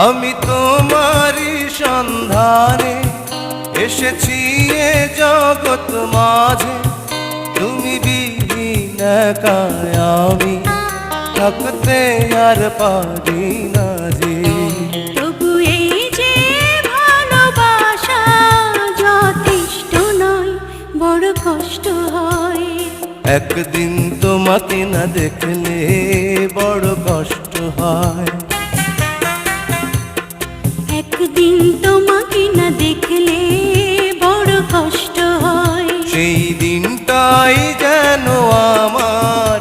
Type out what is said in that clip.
আমি তোমারই সন্ধানে এসেছি এ জগৎ মাঝে, তুমি বিহীন একাই আমি থাকতে আর পারি না যে। তবু এই যে ভালোবাসা যথেষ্ট নয়, বড় কষ্ট হয়। একদিন তোমাকে না দেখলে বড় কষ্ট হয়। একদিন তোমাকে না দেখলে বড় কষ্ট হয়। সেই দিনটাই যেন আমার